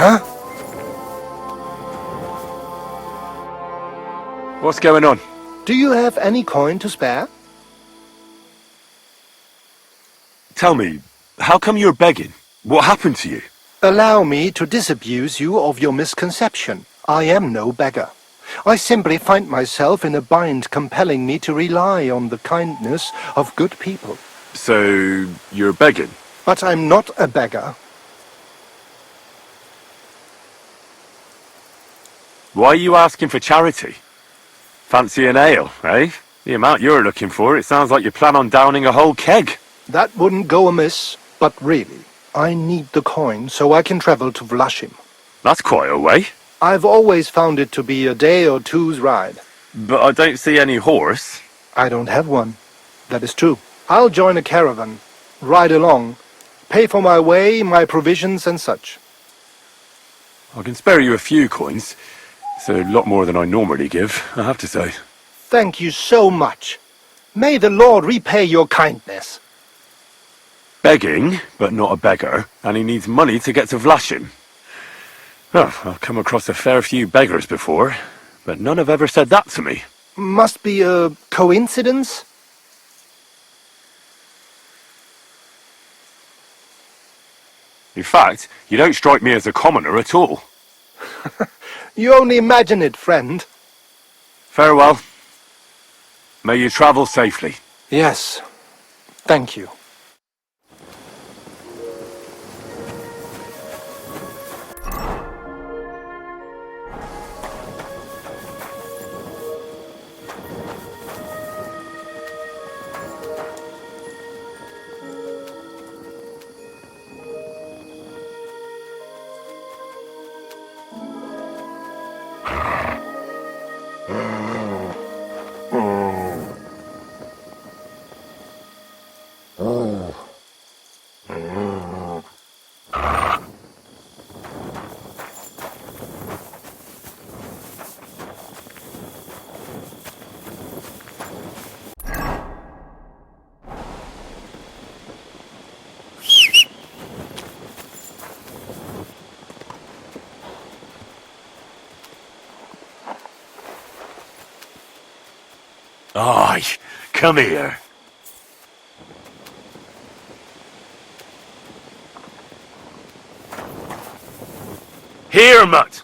Huh? What's going on? Do you have any coin to spare? Tell me, how come you're begging? What happened to you? Allow me to disabuse you of your misconception. I am no beggar. I simply find myself in a bind compelling me to rely on the kindness of good people. So, you're begging? But I'm not a beggar. Why are you asking for charity? Fancy an ale, eh? The amount you're looking for, it sounds like you plan on downing a whole keg. That wouldn't go amiss, but really, I need the coin so I can travel to Vlashim. That's quite a way. I've always found it to be a day or two's ride. But I don't see any horse. I don't have one. That is true. I'll join a caravan, ride along, pay for my way, my provisions and such. I can spare you a few coins. It's a lot more than I normally give, I have to say. Thank you so much. May the Lord repay your kindness. Begging, but not a beggar, and he needs money to get to Vlashim. Oh, I've come across a fair few beggars before, but none have ever said that to me. Must be a coincidence? In fact, you don't strike me as a commoner at all. You only imagine it, friend. Farewell. May you travel safely. Yes. Thank you. Aye, come here. Here, mutt.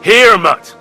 Here, mutt!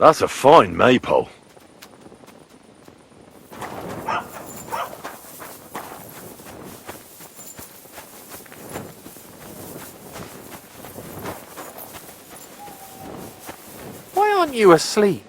That's a fine maypole. Why aren't you asleep?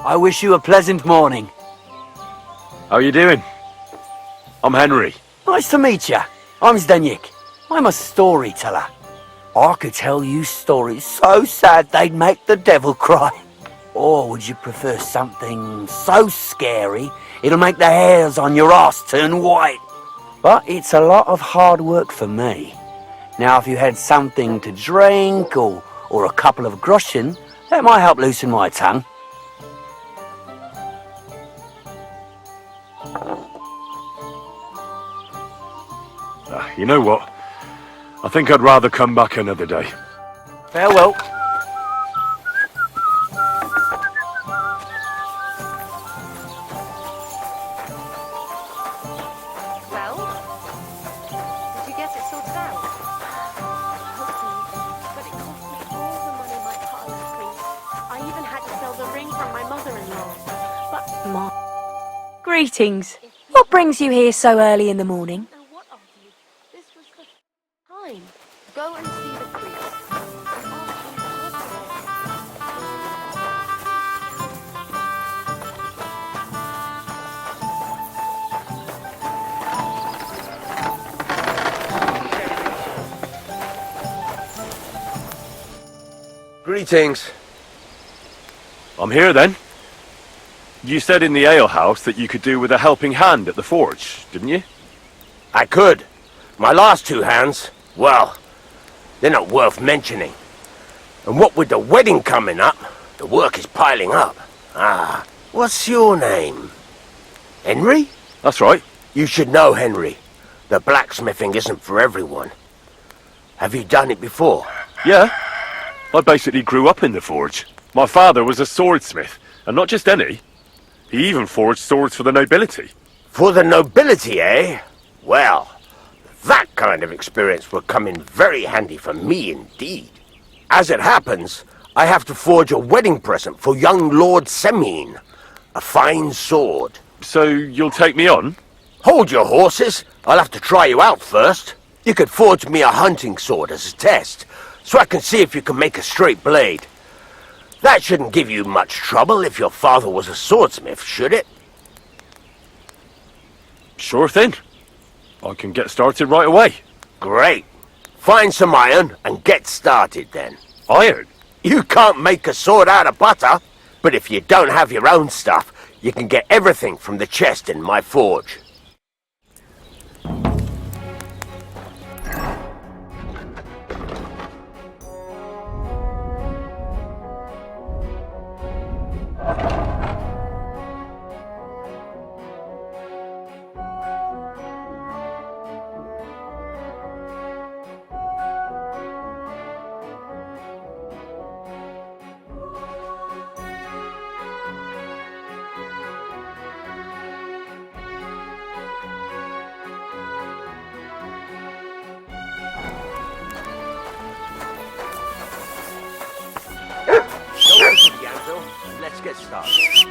I wish you a pleasant morning. How are you doing? I'm Henry. Nice to meet you. I'm Zdeněk. I'm a storyteller. I could tell you stories so sad they'd make the devil cry. Or would you prefer something so scary it'll make the hairs on your ass turn white? But it's a lot of hard work for me. Now, if you had something to drink or a couple of groschen, that might help loosen my tongue. You know what? I think I'd rather come back another day. Farewell. Well, did you get it sorted out? Hopefully, but it cost me all the money my partner brings. I even had to sell the ring from my mother-in-law. But Greetings. What brings you here so early in the morning? now what of you? This was the time. Go and see the priest. And ask him what Greetings. I'm here then. You said in the alehouse that you could do with a helping hand at the forge, didn't you? I could. My last two hands, well, they're not worth mentioning. And what with the wedding coming up, the work is piling up. Ah, what's your name? Henry? That's right. You should know, Henry. The blacksmithing isn't for everyone. Have you done it before? Yeah. I basically grew up in the forge. My father was a swordsmith, and not just any. He even forged swords for the nobility. For the nobility, eh? Well, that kind of experience will come in very handy for me indeed. As it happens, I have to forge a wedding present for young Lord Semine. A fine sword. So you'll take me on? Hold your horses. I'll have to try you out first. You could forge me a hunting sword as a test, so I can see if you can make a straight blade. That shouldn't give you much trouble if your father was a swordsmith, should it? Sure thing. I can get started right away. Great. Find some iron and get started then. Iron? You can't make a sword out of butter, but if you don't have your own stuff, you can get everything from the chest in my forge. Go over to the anvil and let's get started.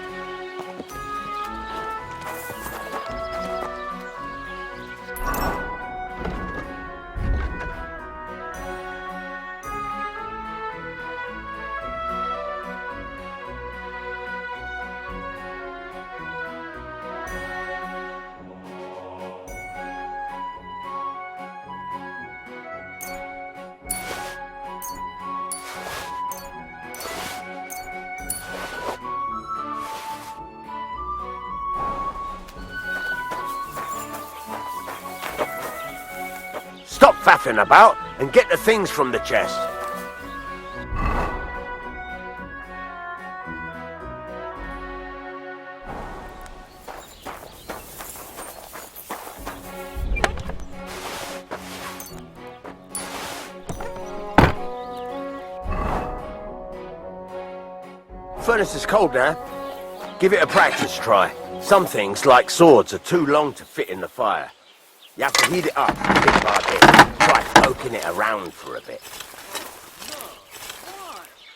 Stop faffing about and get the things from the chest. Furnace is cold now. Give it a practice try. Some things, like swords, are too long to fit in the fire. You have to heat it up bit by bit. Try poking it around for a bit.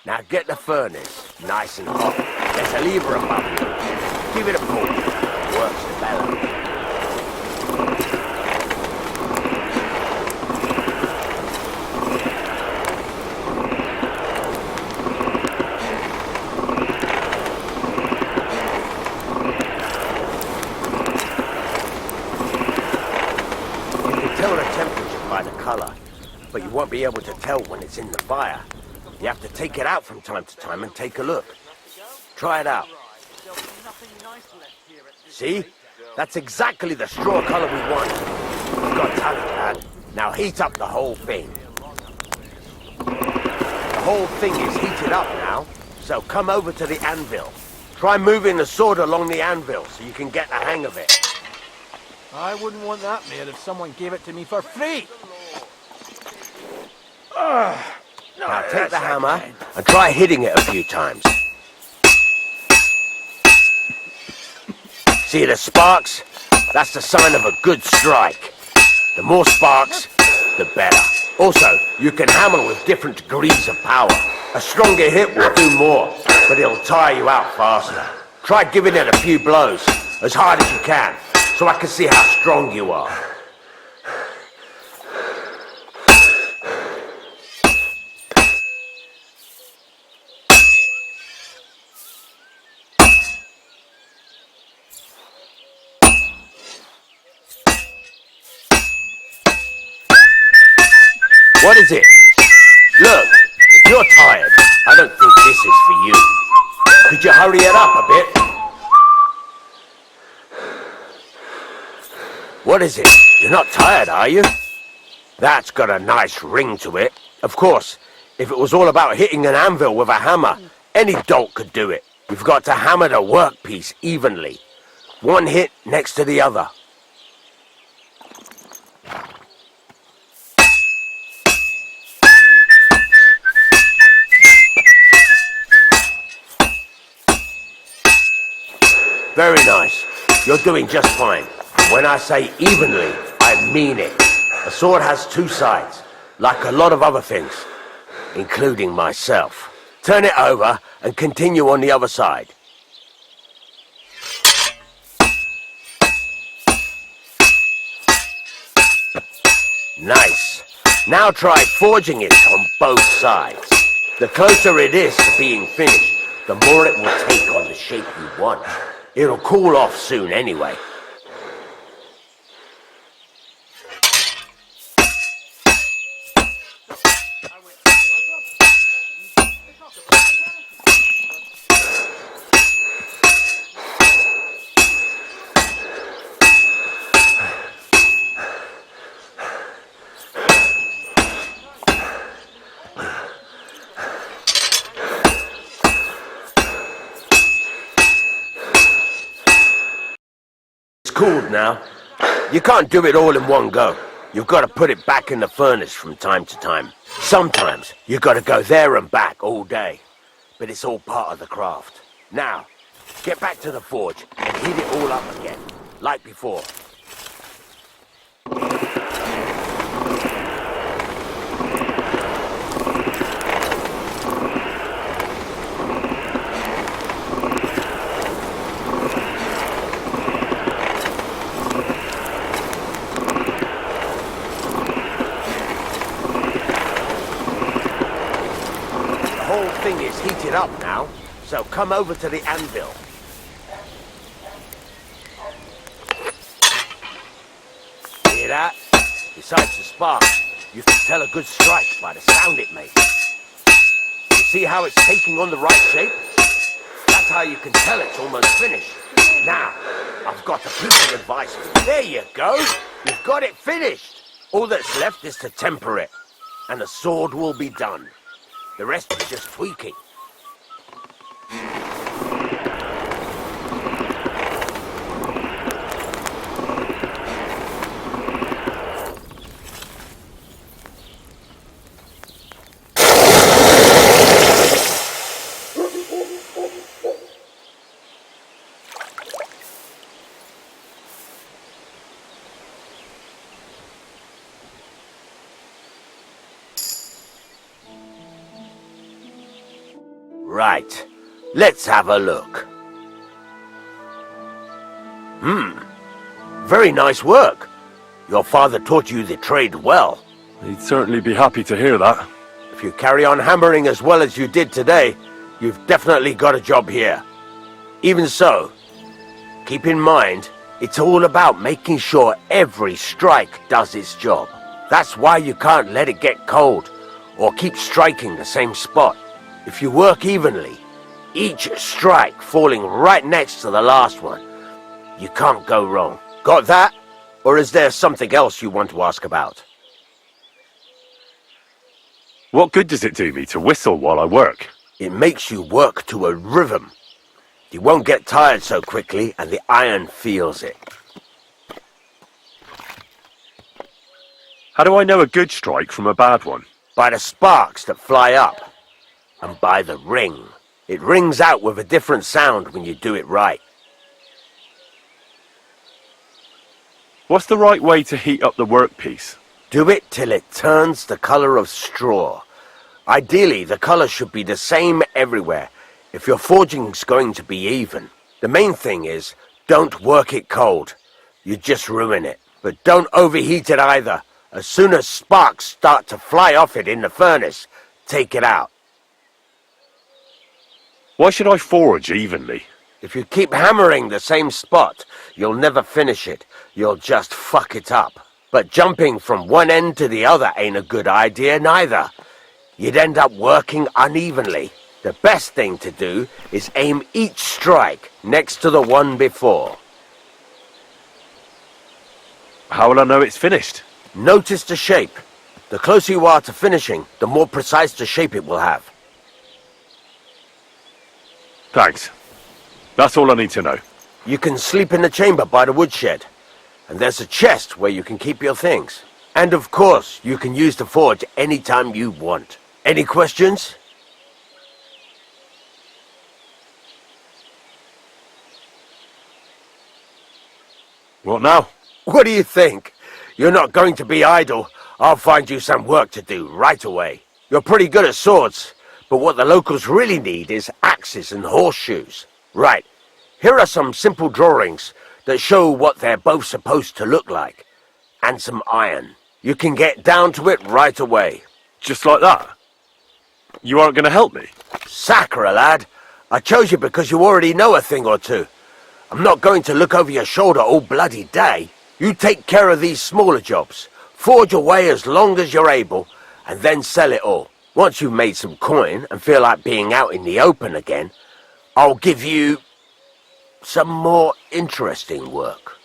Now get the furnace nice and hot. There's a lever above it. Give it a pull. Works the bellows. But you won't be able to tell when it's in the fire. You have to take it out from time to time and take a look. Try it out. See? That's exactly the straw colour we want. You've got talent, lad. Now heat up the whole thing. The whole thing is heated up now, so come over to the anvil. Try moving the sword along the anvil so you can get the hang of it. I wouldn't want that made if someone gave it to me for free. Now take the hammer and try hitting it a few times. See the sparks? That's the sign of a good strike. The more sparks, the better. Also, you can hammer with different degrees of power. A stronger hit will do more, but it'll tire you out faster. Try giving it a few blows, as hard as you can, so I can see how strong you are. What is it? Look, if you're tired, I don't think this is for you. Could you hurry it up a bit? What is it? You're not tired, are you? That's got a nice ring to it. Of course, if it was all about hitting an anvil with a hammer, any dolt could do it. You've got to hammer the workpiece evenly. One hit next to the other. Very nice. You're doing just fine. When I say evenly, I mean it. A sword has two sides, like a lot of other things, including myself. Turn it over and continue on the other side. Nice. Now try forging it on both sides. The closer it is to being finished, the more it will take on the shape you want. It'll cool off soon anyway. Cooled now. You can't do it all in one go. You've got to put it back in the furnace from time to time. Sometimes you've got to go there and back all day. But it's all part of the craft. Now, get back to the forge and heat it all up again, like before. Thing is heated up now, so come over to the anvil. Hear that? Besides the spark, you can tell a good strike by the sound it makes. You see how it's taking on the right shape? That's how you can tell it's almost finished. Now, I've got a piece of advice for you. There you go! You've got it finished! All that's left is to temper it, and the sword will be done. The rest is just tweaking. Right, let's have a look. Very nice work. Your father taught you the trade well. He'd certainly be happy to hear that. If you carry on hammering as well as you did today, you've definitely got a job here. Even so, keep in mind, it's all about making sure every strike does its job. That's why you can't let it get cold, or keep striking the same spot. If you work evenly, each strike falling right next to the last one, you can't go wrong. Got that? Or is there something else you want to ask about? What good does it do me to whistle while I work? It makes you work to a rhythm. You won't get tired so quickly, and the iron feels it. How do I know a good strike from a bad one? By the sparks that fly up. And by the ring. It rings out with a different sound when you do it right. What's the right way to heat up the workpiece? Do it till it turns the color of straw. Ideally, the color should be the same everywhere if your forging's going to be even. The main thing is, don't work it cold. You just ruin it. But don't overheat it either. As soon as sparks start to fly off it in the furnace, take it out. Why should I forge evenly? If you keep hammering the same spot, you'll never finish it. You'll just fuck it up. But jumping from one end to the other ain't a good idea neither. You'd end up working unevenly. The best thing to do is aim each strike next to the one before. How will I know it's finished? Notice the shape. The closer you are to finishing, the more precise the shape it will have. Thanks. That's all I need to know. You can sleep in the chamber by the woodshed. And there's a chest where you can keep your things. And of course, you can use the forge anytime you want. Any questions? What now? What do you think? You're not going to be idle. I'll find you some work to do right away. You're pretty good at swords, but what the locals really need is axes and horseshoes. Right, here are some simple drawings that show what they're both supposed to look like. And some iron. You can get down to it right away. Just like that? You aren't going to help me? Sacre, lad. I chose you because you already know a thing or two. I'm not going to look over your shoulder all bloody day. You take care of these smaller jobs. Forge away as long as you're able, and then sell it all. Once you've made some coin and feel like being out in the open again, I'll give you some more interesting work.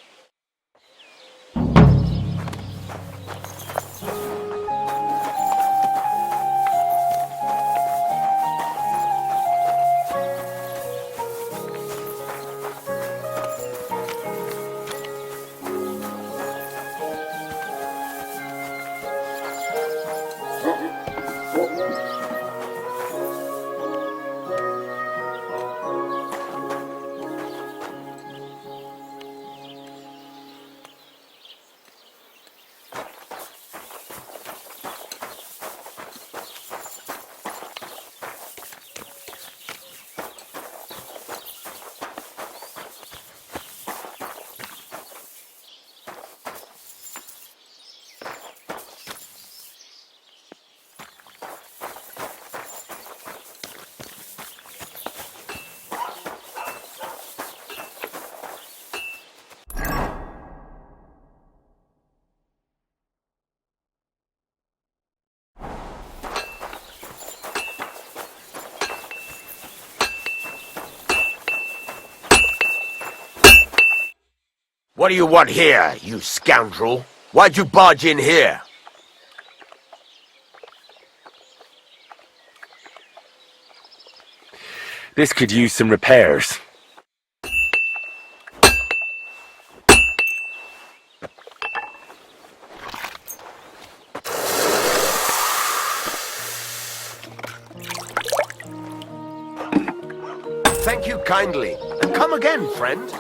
What do you want here, you scoundrel? Why'd you barge in here? This could use some repairs. Thank you kindly, and come again, friend.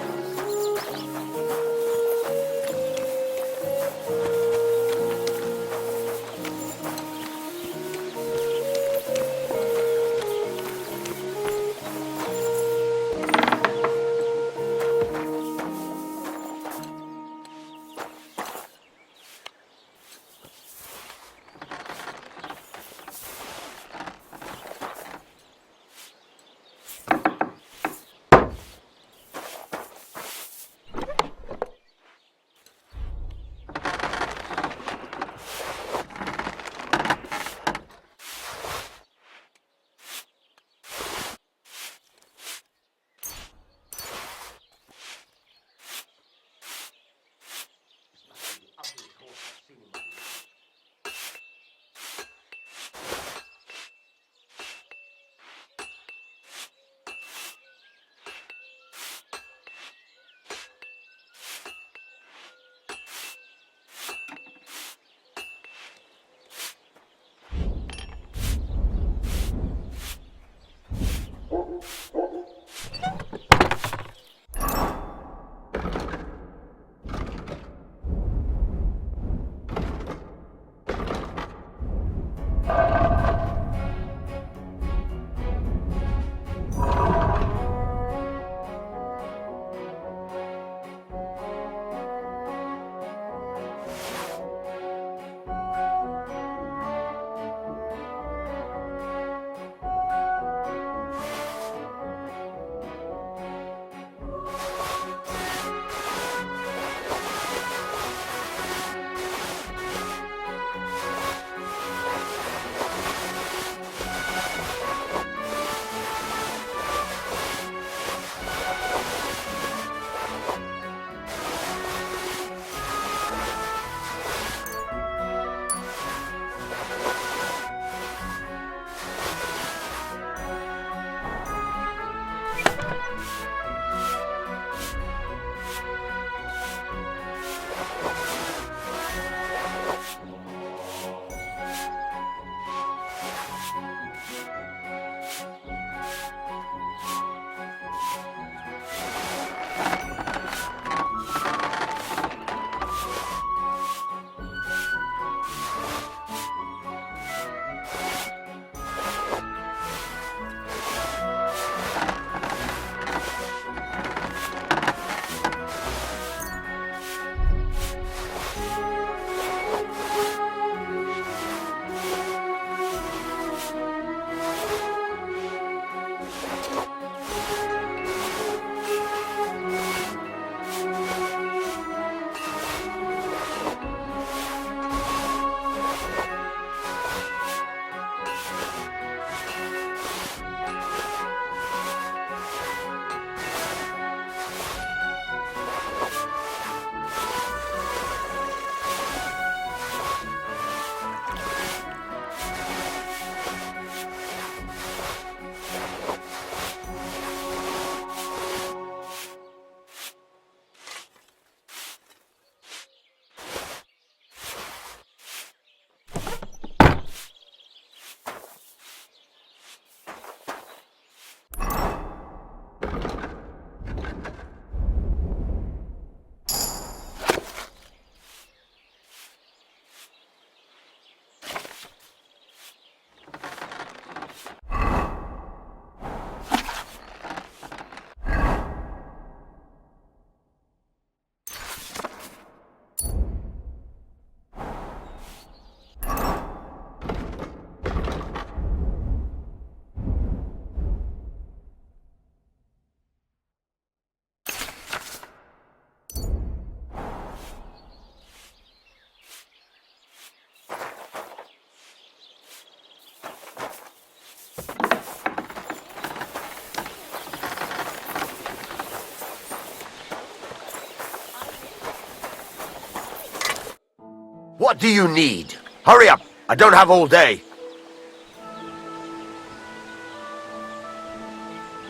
What do you need? Hurry up! I don't have all day.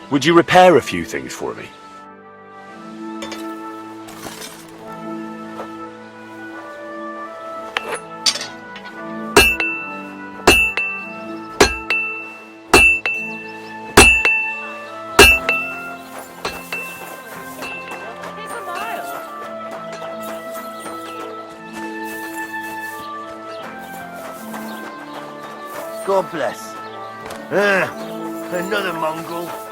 Would you repair a few things for me? It's a mile. God bless. Another Mongol.